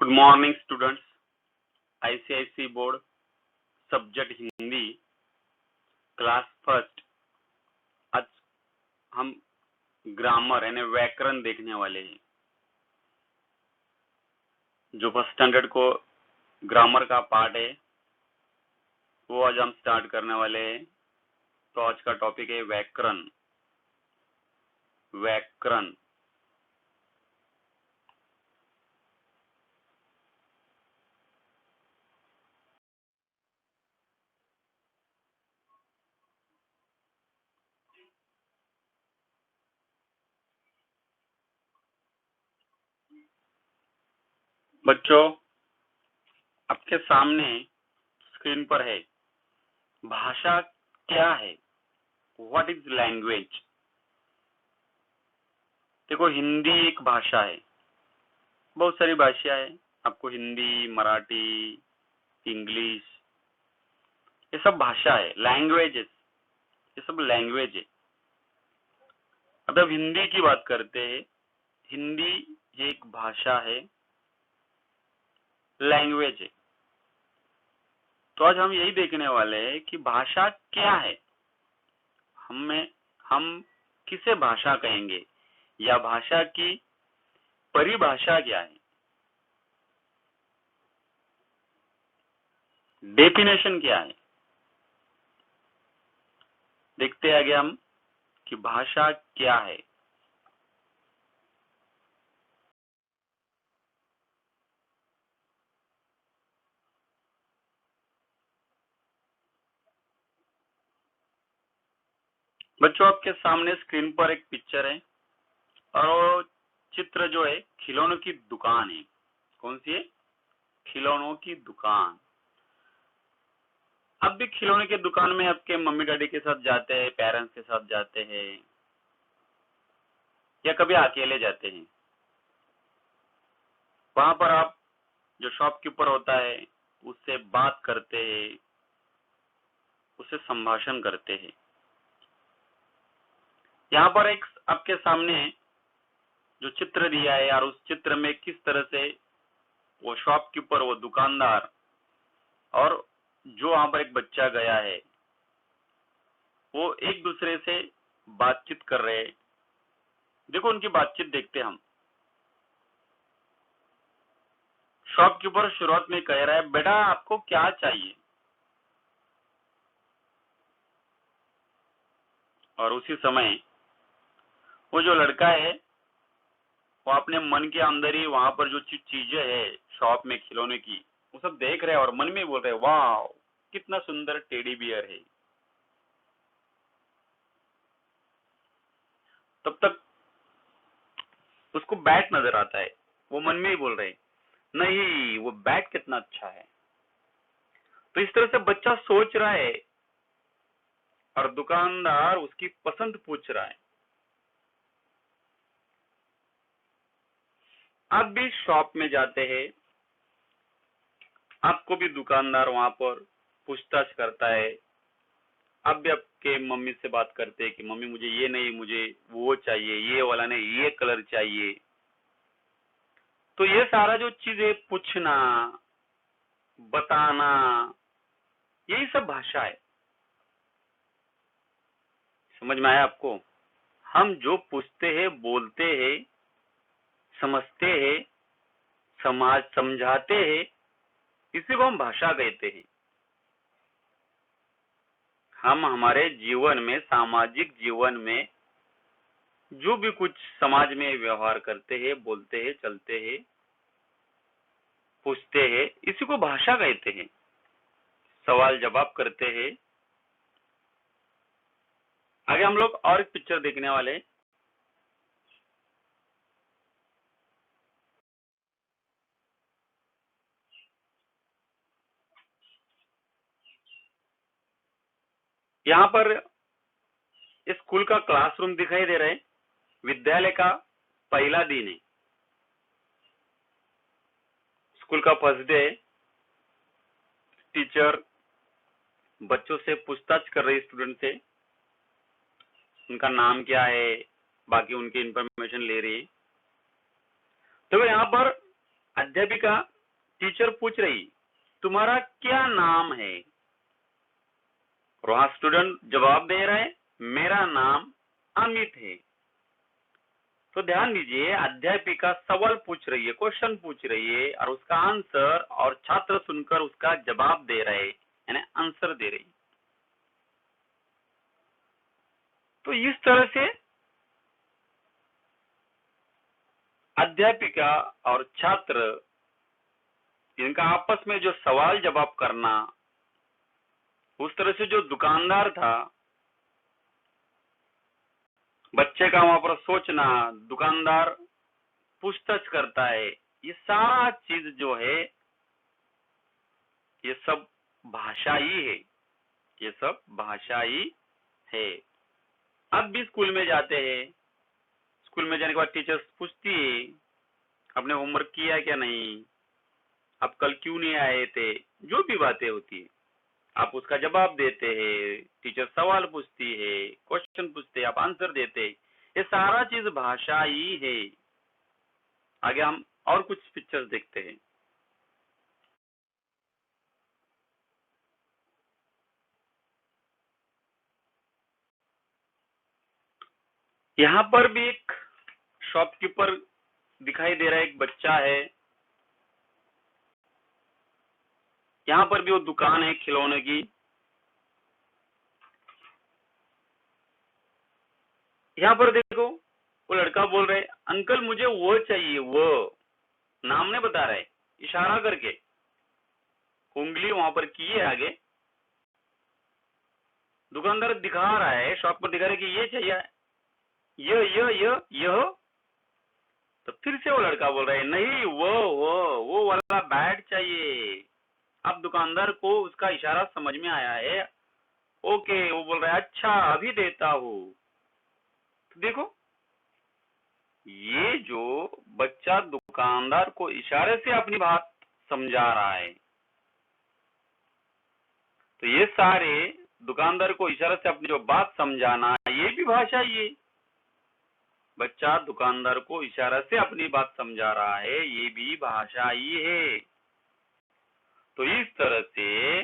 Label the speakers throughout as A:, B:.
A: Good morning students. ICIC board subject Hindi class first. आज हम grammar यानी व्याकरण देखने वाले हैं। जो फर्स्ट स्टैंडर्ड को ग्रामर का पार्ट है वो आज हम स्टार्ट करने वाले हैं। तो आज का टॉपिक है व्याकरण। व्याकरण बच्चों, आपके सामने स्क्रीन पर है भाषा क्या है। What is language. देखो, हिंदी एक भाषा है। बहुत सारी भाषाएं है। आपको हिंदी, मराठी, इंग्लिश, ये सब भाषा है, लैंग्वेजेस। ये सब लैंग्वेज है। अब हिंदी की बात करते हैं। हिंदी एक भाषा है, लैंग्वेज है। तो आज हम यही देखने वाले हैं कि भाषा क्या है। हम किसे भाषा कहेंगे या भाषा की परिभाषा क्या है, डेफिनेशन क्या है। देखते आगे हम कि भाषा क्या है। बच्चों, आपके सामने स्क्रीन पर एक पिक्चर है और वो चित्र जो है खिलौनों की दुकान है। कौन सी है? खिलौनों की दुकान। अब भी खिलौने की दुकान में आपके मम्मी डैडी के साथ जाते हैं, पेरेंट्स के साथ जाते हैं या कभी अकेले जाते हैं। वहां पर आप जो शॉपकीपर होता है उससे बात करते हैं, उससे संभाषण करते हैं। यहाँ पर एक आपके सामने जो चित्र दिया है और उस चित्र में किस तरह से वो शॉपकीपर, वो दुकानदार और जो वहां पर एक बच्चा गया है वो एक दूसरे से बातचीत कर रहे हैं। देखो, उनकी बातचीत देखते हम। शॉपकीपर शुरुआत में कह रहा है, बेटा आपको क्या चाहिए। और उसी समय वो जो लड़का है वो अपने मन के अंदर ही वहां पर जो चीजें है शॉप में खिलौने की, वो सब देख रहे हैं और मन में बोल रहे हैं, वाह कितना सुंदर टेडी बियर है। तब तक उसको बैट नजर आता है। वो मन में ही बोल रहे हैं, नहीं वो बैट कितना अच्छा है। तो इस तरह से बच्चा सोच रहा है और दुकानदार उसकी पसंद पूछ रहा है। आप भी शॉप में जाते हैं, आपको भी दुकानदार वहां पर पूछताछ करता है। आप भी आपके मम्मी से बात करते हैं कि मम्मी मुझे ये नहीं, मुझे वो चाहिए, ये वाला नहीं, ये कलर चाहिए। तो ये सारा जो चीज है, पूछना, बताना, यही सब भाषा है। समझ में आया आपको? हम जो पूछते हैं, बोलते हैं, समझते हैं, समाज समझाते हैं, इसी को हम भाषा कहते हैं। हम हमारे जीवन में, सामाजिक जीवन में जो भी कुछ समाज में व्यवहार करते हैं, बोलते हैं, चलते हैं, पूछते हैं, इसी को भाषा कहते हैं। सवाल जवाब करते हैं। आगे हम लोग और एक पिक्चर देखने वाले हैं। यहाँ पर स्कूल का क्लासरूम दिखाई दे रहा है। विद्यालय का पहला दिन है। स्कूल का फर्स्ट डे है। टीचर बच्चों से पूछताछ कर रही, स्टूडेंट से, उनका नाम क्या है, बाकी उनकी इंफॉर्मेशन ले रही है। तो यहाँ पर अध्यापिका टीचर पूछ रही तुम्हारा क्या नाम है, और वहां स्टूडेंट जवाब दे रहे मेरा नाम अमित है। तो ध्यान दीजिए, अध्यापिका सवाल पूछ रही है, क्वेश्चन पूछ रही है, और उसका आंसर और छात्र सुनकर उसका जवाब दे रहे, यानी आंसर दे रही। तो इस तरह से अध्यापिका और छात्र, इनका आपस में जो सवाल जवाब करना, उस तरह से जो दुकानदार था, बच्चे का वहां पर सोचना, दुकानदार पूछताछ करता है, ये सारा चीज जो है ये सब भाषा ही है, ये सब भाषा ही है। अब भी स्कूल में जाते हैं, स्कूल में जाने के बाद टीचर पूछती है आपने होमवर्क किया क्या नहीं, आप कल क्यों नहीं आए थे, जो भी बातें होती है आप उसका जवाब देते हैं। टीचर सवाल पूछती है, क्वेश्चन पूछते हैं, आप आंसर देते हैं। ये सारा चीज भाषा ही है। आगे हम और कुछ पिक्चर्स देखते हैं। यहाँ पर भी एक शॉपकीपर दिखाई दे रहा है, एक बच्चा है। यहाँ पर भी वो दुकान है खिलौने की। यहाँ पर देखो, वो लड़का बोल रहे अंकल मुझे वो चाहिए, वो नाम नहीं बता रहे, इशारा करके उंगली वहां पर की है आगे। दुकानदार दिखा रहा है, शॉप पर दिखा रहा है कि ये चाहिए, यह। तो फिर से वो लड़का बोल रहा है नहीं, वो वाला बैट चाहिए। अब दुकानदार को उसका इशारा समझ में आया है। ओके, वो बोल रहा है अच्छा अभी देता हूँ। तो देखो, ये जो बच्चा दुकानदार को इशारे से अपनी बात समझा रहा है, तो ये सारे दुकानदार को इशारे से अपनी जो बात समझाना, ये भी भाषा ही है। बच्चा दुकानदार को इशारा से अपनी बात समझा रहा है, ये भी भाषा ही है। तो इस तरह से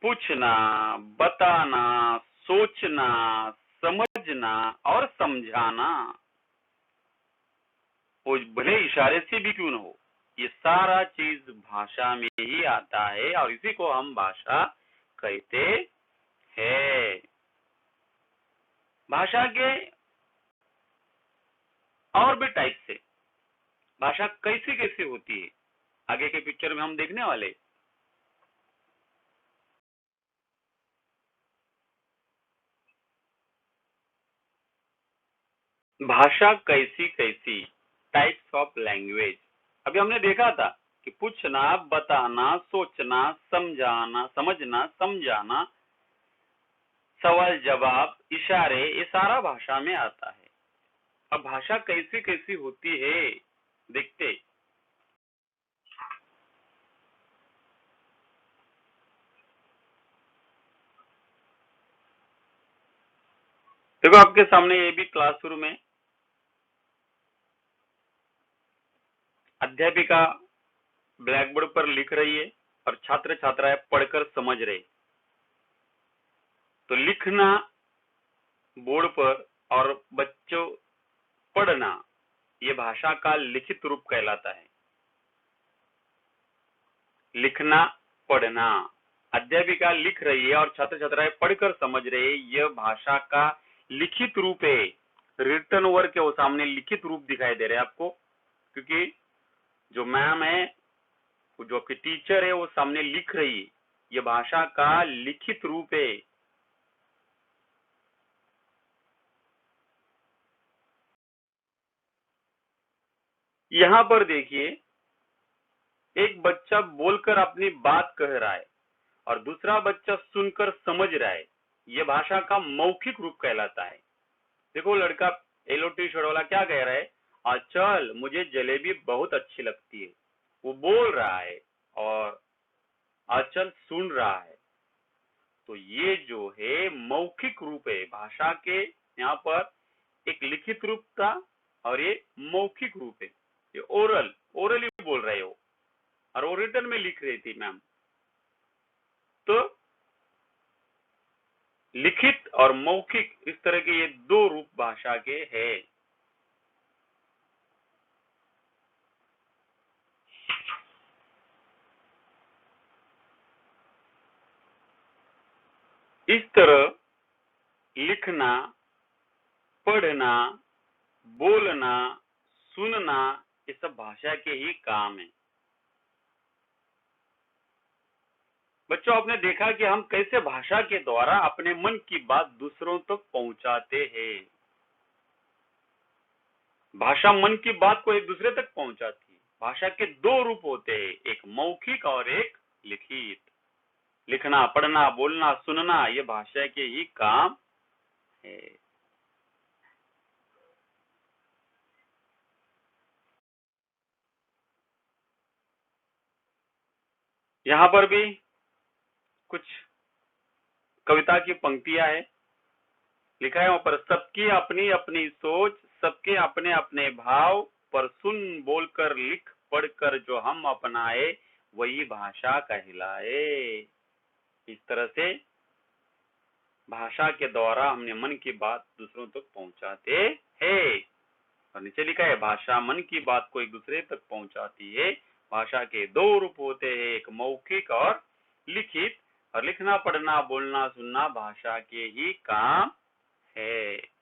A: पूछना, बताना, सोचना, समझना और समझाना, वो भले इशारे से भी क्यों न हो, ये सारा चीज भाषा में ही आता है, और इसी को हम भाषा कहते हैं। भाषा के और भी टाइप से भाषा कैसी कैसी होती है, आगे के पिक्चर में हम देखने वाले। भाषा कैसी कैसी, टाइप्स ऑफ लैंग्वेज। अभी हमने देखा था कि पूछना, बताना, सोचना, समझाना, समझना, समझाना, सवाल जवाब, इशारे, ये सारा भाषा में आता है। अब भाषा कैसी कैसी होती है देखते। देखो, आपके सामने ये भी क्लासरूम है। अध्यापिका ब्लैक बोर्ड पर लिख रही है और छात्र छात्राएं पढ़कर समझ रहे। तो लिखना बोर्ड पर और बच्चों पढ़ना, ये भाषा का लिखित रूप कहलाता है। लिखना, पढ़ना, अध्यापिका लिख रही है और छात्र छात्राएं पढ़कर समझ रहे, यह भाषा का लिखित रूप है। रिटन वर्क के वो सामने लिखित रूप दिखाई दे रहे हैं आपको, क्योंकि जो मैम है, जो आपकी टीचर है, वो सामने लिख रही है। यह भाषा का लिखित रूप है। यहां पर देखिए, एक बच्चा बोलकर अपनी बात कह रहा है और दूसरा बच्चा सुनकर समझ रहा है। यह भाषा का मौखिक रूप कहलाता है। देखो, लड़का येलो टी शर्ट वाला क्या कह रहा है, चल मुझे जलेबी बहुत अच्छी लगती है, वो बोल रहा है और अचल सुन रहा है। तो ये जो है मौखिक रूप है भाषा के। यहाँ पर एक लिखित रूप था और ये मौखिक रूप है। ये ओरली बोल रहे हो और वो रिटर्न में लिख रही थी मैम। तो लिखित और मौखिक इस तरह के ये दो रूप भाषा के हैं। इस तरह लिखना, पढ़ना, बोलना, सुनना ये सब भाषा के ही काम है। बच्चों, आपने देखा कि हम कैसे भाषा के द्वारा अपने मन की बात दूसरों तक पहुंचाते हैं। भाषा मन की बात को एक दूसरे तक पहुंचाती है। भाषा के दो रूप होते हैं, एक मौखिक और एक लिखित। लिखना, पढ़ना, बोलना, सुनना ये भाषा के ही काम है। यहाँ पर भी कुछ कविता की पंक्तियां है, लिखा है वहां पर, सबकी अपनी अपनी सोच, सबके अपने अपने भाव, पर सुन बोलकर लिख पढ़कर जो हम अपनाए वही भाषा कहलाए। इस तरह से भाषा के द्वारा हमने मन की बात दूसरों तक पहुंचाते हैं। और नीचे लिखा है, भाषा मन की बात को एक दूसरे तक पहुंचाती है। भाषा के दो रूप होते हैं, एक मौखिक और लिखित। और लिखना, पढ़ना, बोलना, सुनना भाषा के ही काम है।